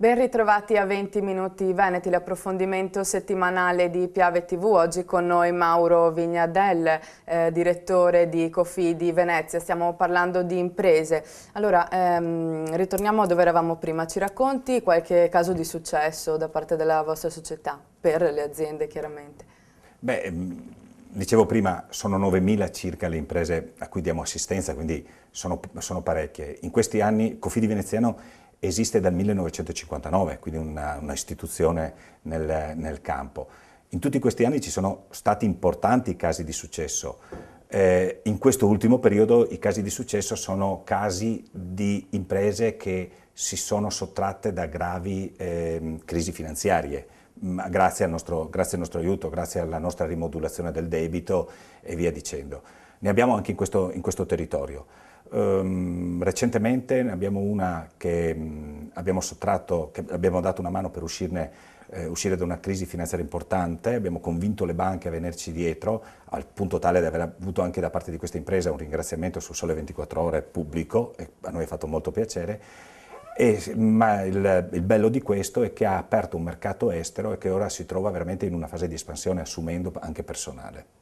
Ben ritrovati a 20 Minuti Veneti, l'approfondimento settimanale di Piave TV. Oggi con noi Mauro Vignadel, direttore di Cofidi Venezia. Stiamo parlando di imprese. Allora, ritorniamo a dove eravamo prima. Ci racconti qualche caso di successo da parte della vostra società, per le aziende chiaramente? Beh, dicevo prima, sono 9.000 circa le imprese a cui diamo assistenza, quindi sono parecchie. In questi anni Cofidi Veneziano esiste dal 1959, quindi una istituzione nel campo. In tutti questi anni ci sono stati importanti casi di successo. In questo ultimo periodo i casi di successo sono casi di imprese che si sono sottratte da gravi crisi finanziarie, grazie al nostro aiuto, grazie alla nostra rimodulazione del debito e via dicendo. Ne abbiamo anche in questo territorio. Recentemente ne abbiamo una che abbiamo dato una mano per uscire da una crisi finanziaria importante, abbiamo convinto le banche a venirci dietro, al punto tale di aver avuto anche da parte di questa impresa un ringraziamento su Sole 24 Ore pubblico, e a noi ha fatto molto piacere. Ma il bello di questo è che ha aperto un mercato estero e che ora si trova veramente in una fase di espansione, assumendo anche personale.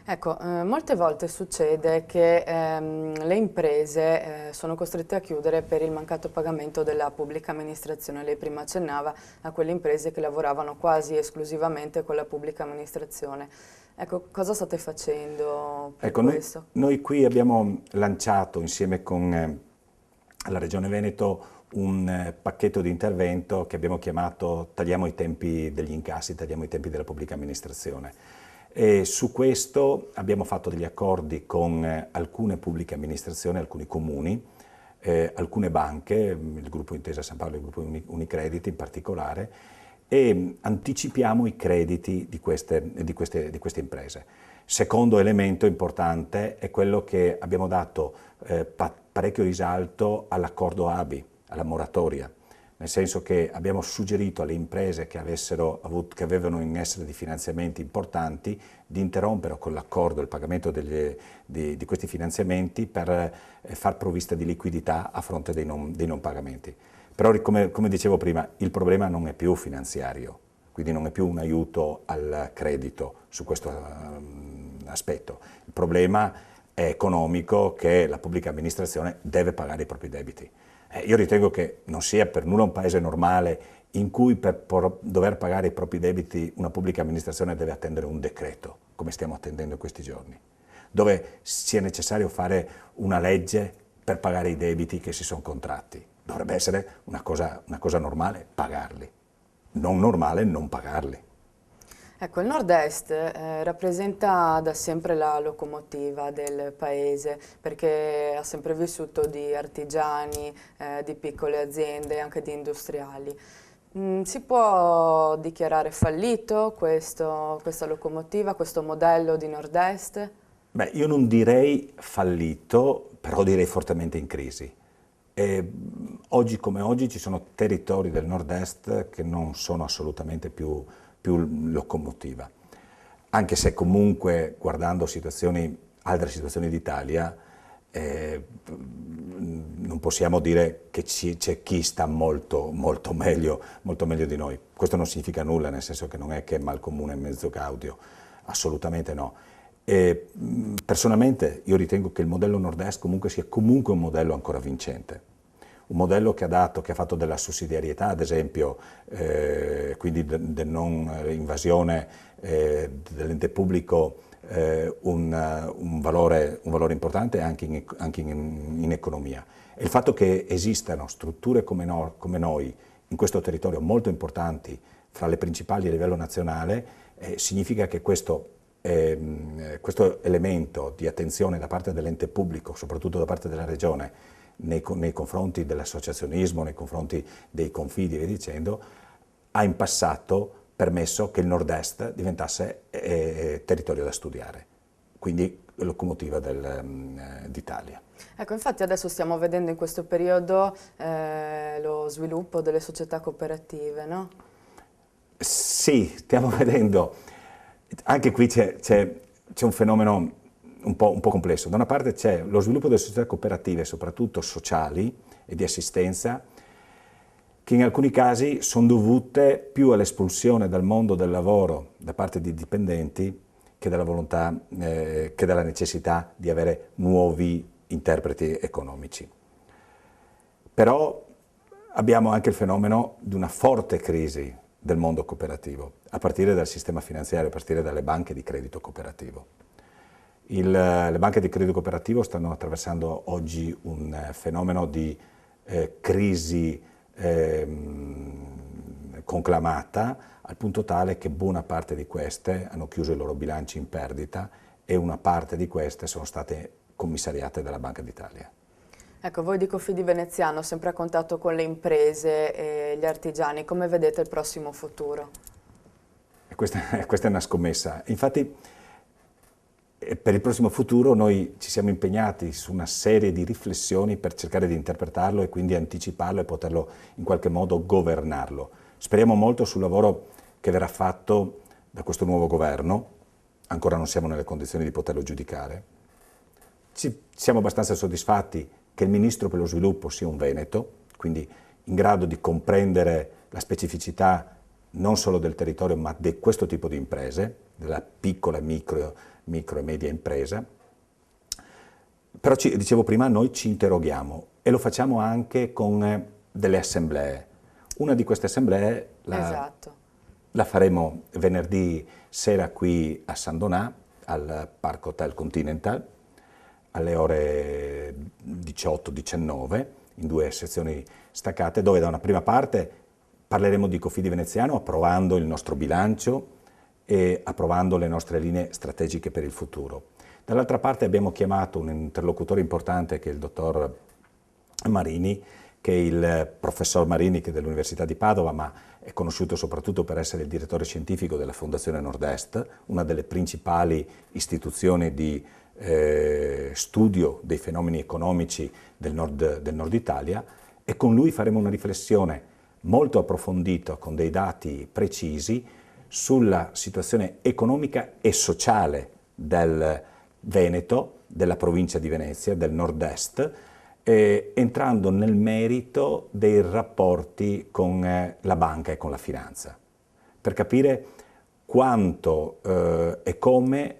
Ecco, molte volte succede che le imprese sono costrette a chiudere per il mancato pagamento della pubblica amministrazione. Lei prima accennava a quelle imprese che lavoravano quasi esclusivamente con la pubblica amministrazione. Ecco, cosa state facendo per questo? Noi qui abbiamo lanciato insieme con la Regione Veneto un pacchetto di intervento che abbiamo chiamato Tagliamo i tempi degli incassi, tagliamo i tempi della pubblica amministrazione. E su questo abbiamo fatto degli accordi con alcune pubbliche amministrazioni, alcuni comuni, alcune banche, il gruppo Intesa San Paolo e il gruppo Unicredit in particolare, e anticipiamo i crediti di queste imprese. Secondo elemento importante è quello che abbiamo dato parecchio risalto all'accordo ABI, alla moratoria. Nel senso che abbiamo suggerito alle imprese che avevano in essere di finanziamenti importanti di interrompere con l'accordo il pagamento di questi finanziamenti per far provvista di liquidità a fronte dei non pagamenti. Però, come dicevo prima, il problema non è più finanziario, quindi non è più un aiuto al credito su questo aspetto. Il problema è economico, che la pubblica amministrazione deve pagare i propri debiti. Io ritengo che non sia per nulla un paese normale in cui per dover pagare i propri debiti una pubblica amministrazione deve attendere un decreto, come stiamo attendendo in questi giorni, dove sia necessario fare una legge per pagare i debiti che si sono contratti. Dovrebbe essere una cosa normale pagarli, non normale non pagarli. Ecco, il Nord-Est rappresenta da sempre la locomotiva del paese, perché ha sempre vissuto di artigiani, di piccole aziende, anche di industriali. Si può dichiarare fallito questa locomotiva, questo modello di Nord-Est? Beh, io non direi fallito, però direi fortemente in crisi. Oggi come oggi ci sono territori del Nord-Est che non sono assolutamente più locomotiva, anche se comunque guardando altre situazioni d'Italia non possiamo dire che c'è chi sta molto meglio di noi. Questo non significa nulla, nel senso che non è che mal comune e mezzo gaudio, assolutamente no. Personalmente io ritengo che il modello Nord-Est sia comunque un modello ancora vincente. Un modello che ha fatto della sussidiarietà, ad esempio, quindi del non invasione dell'ente pubblico, un valore importante anche in economia. E il fatto che esistano strutture come noi in questo territorio molto importanti, fra le principali a livello nazionale, significa che questo elemento di attenzione da parte dell'ente pubblico, soprattutto da parte della Regione, nei confronti dell'associazionismo, nei confronti dei confidi e via dicendo, ha in passato permesso che il Nord-Est diventasse territorio da studiare, quindi locomotiva d'Italia. Ecco, infatti adesso stiamo vedendo in questo periodo lo sviluppo delle società cooperative, no? Sì, stiamo vedendo, anche qui c'è un fenomeno un po' complesso. Da una parte c'è lo sviluppo delle società cooperative, soprattutto sociali e di assistenza, che in alcuni casi sono dovute più all'espulsione dal mondo del lavoro da parte di dipendenti che dalla volontà, che dalla necessità di avere nuovi interpreti economici. Però abbiamo anche il fenomeno di una forte crisi del mondo cooperativo, a partire dal sistema finanziario, a partire dalle banche di credito cooperativo. Le banche di credito cooperativo stanno attraversando oggi un fenomeno di crisi conclamata, al punto tale che buona parte di queste hanno chiuso i loro bilanci in perdita e una parte di queste sono state commissariate dalla Banca d'Italia. Ecco, voi di Cofidi Veneziano, sempre a contatto con le imprese e gli artigiani, come vedete il prossimo futuro? Questa è una scommessa. Infatti, per il prossimo futuro noi ci siamo impegnati su una serie di riflessioni per cercare di interpretarlo e quindi anticiparlo e poterlo in qualche modo governarlo. Speriamo molto sul lavoro che verrà fatto da questo nuovo governo, ancora non siamo nelle condizioni di poterlo giudicare. Siamo abbastanza soddisfatti che il Ministro per lo Sviluppo sia un veneto, quindi in grado di comprendere la specificità non solo del territorio ma di questo tipo di imprese, della piccola, micro e media impresa. Però dicevo prima, noi ci interroghiamo e lo facciamo anche con delle assemblee. Una di queste assemblee la faremo venerdì sera qui a San Donà, al Parco Hotel Continental, alle ore 18-19, in 2 sezioni staccate, dove da una prima parte parleremo di Cofidi Veneziano approvando il nostro bilancio e approvando le nostre linee strategiche per il futuro. Dall'altra parte abbiamo chiamato un interlocutore importante che è il dottor Marini, che è il professor Marini, che è dell'Università di Padova, ma è conosciuto soprattutto per essere il direttore scientifico della Fondazione Nord-Est, una delle principali istituzioni di studio dei fenomeni economici del nord Italia, e con lui faremo una riflessione molto approfondita, con dei dati precisi, sulla situazione economica e sociale del Veneto, della provincia di Venezia, del nord-est, entrando nel merito dei rapporti con la banca e con la finanza, per capire quanto e come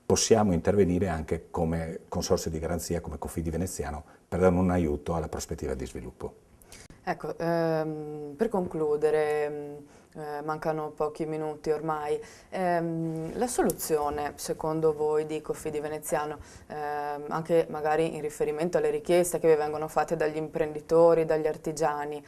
possiamo intervenire anche come consorzio di garanzia, come Cofidi Veneziano, per dare un aiuto alla prospettiva di sviluppo. Ecco, per concludere, mancano pochi minuti ormai, la soluzione secondo voi di Cofidi Veneziano, anche magari in riferimento alle richieste che vi vengono fatte dagli imprenditori, dagli artigiani,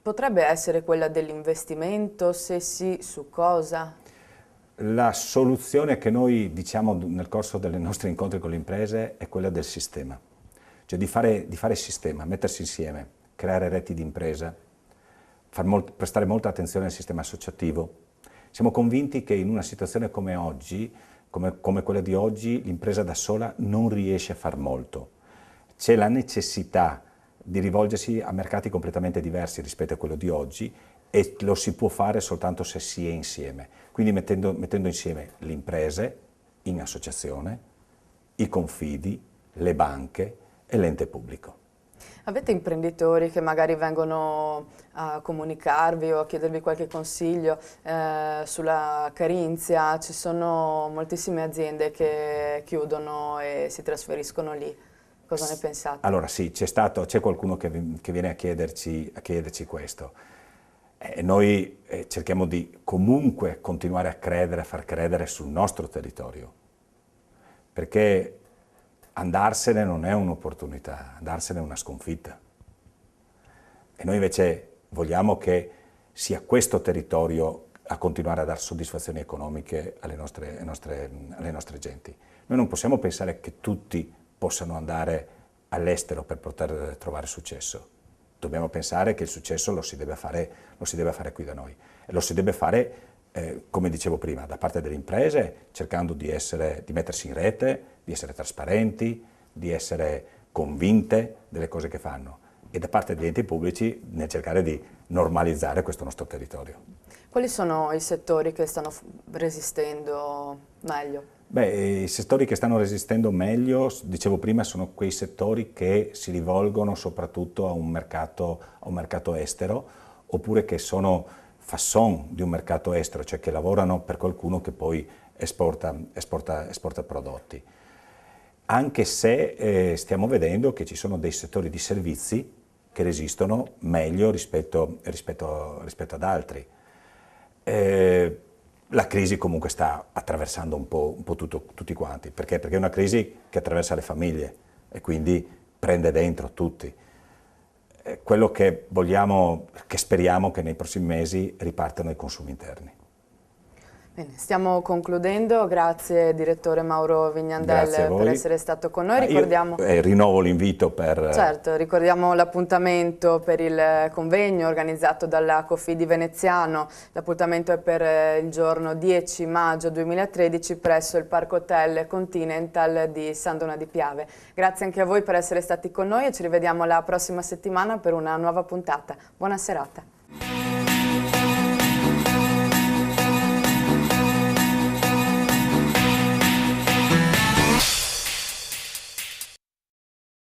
potrebbe essere quella dell'investimento? Se sì, su cosa? La soluzione che noi diciamo nel corso dei nostri incontri con le imprese è quella del sistema, cioè di fare sistema, mettersi insieme, creare reti di impresa, prestare molta attenzione al sistema associativo. Siamo convinti che in una situazione come oggi, come quella di oggi, l'impresa da sola non riesce a far molto. C'è la necessità di rivolgersi a mercati completamente diversi rispetto a quello di oggi, e lo si può fare soltanto se si è insieme. Quindi mettendo insieme le imprese in associazione, i confidi, le banche e l'ente pubblico. Avete imprenditori che magari vengono a comunicarvi o a chiedervi qualche consiglio sulla Carinzia? Ci sono moltissime aziende che chiudono e si trasferiscono lì. Cosa ne pensate? Allora sì, c'è qualcuno che viene a chiederci questo. Noi cerchiamo di comunque continuare a credere, a far credere sul nostro territorio, perché andarsene non è un'opportunità, andarsene è una sconfitta. E noi invece vogliamo che sia questo territorio a continuare a dare soddisfazioni economiche alle nostre genti. Noi non possiamo pensare che tutti possano andare all'estero per poter trovare successo. Dobbiamo pensare che il successo lo si deve fare qui da noi. E lo si deve fare, come dicevo prima, da parte delle imprese, cercando di mettersi in rete, di essere trasparenti, di essere convinte delle cose che fanno, e da parte degli enti pubblici nel cercare di normalizzare questo nostro territorio. Quali sono i settori che stanno resistendo meglio? Beh, i settori che stanno resistendo meglio, dicevo prima, sono quei settori che si rivolgono soprattutto a un mercato estero, oppure che sono fasson di un mercato estero, cioè che lavorano per qualcuno che poi esporta prodotti. Anche se stiamo vedendo che ci sono dei settori di servizi che resistono meglio rispetto ad altri. La crisi comunque sta attraversando un po' tutti quanti, perché è una crisi che attraversa le famiglie e quindi prende dentro tutti. Quello che vogliamo, che speriamo che nei prossimi mesi ripartano i consumi interni. Bene, stiamo concludendo, grazie direttore Mauro Vignandel per essere stato con noi. Ricordiamo... Io rinnovo l'invito per... Certo, ricordiamo l'appuntamento per il convegno organizzato dalla Cofidi Veneziano. L'appuntamento è per il giorno 10 maggio 2013 presso il Parco Hotel Continental di San Donà di Piave. Grazie anche a voi per essere stati con noi e ci rivediamo la prossima settimana per una nuova puntata. Buona serata.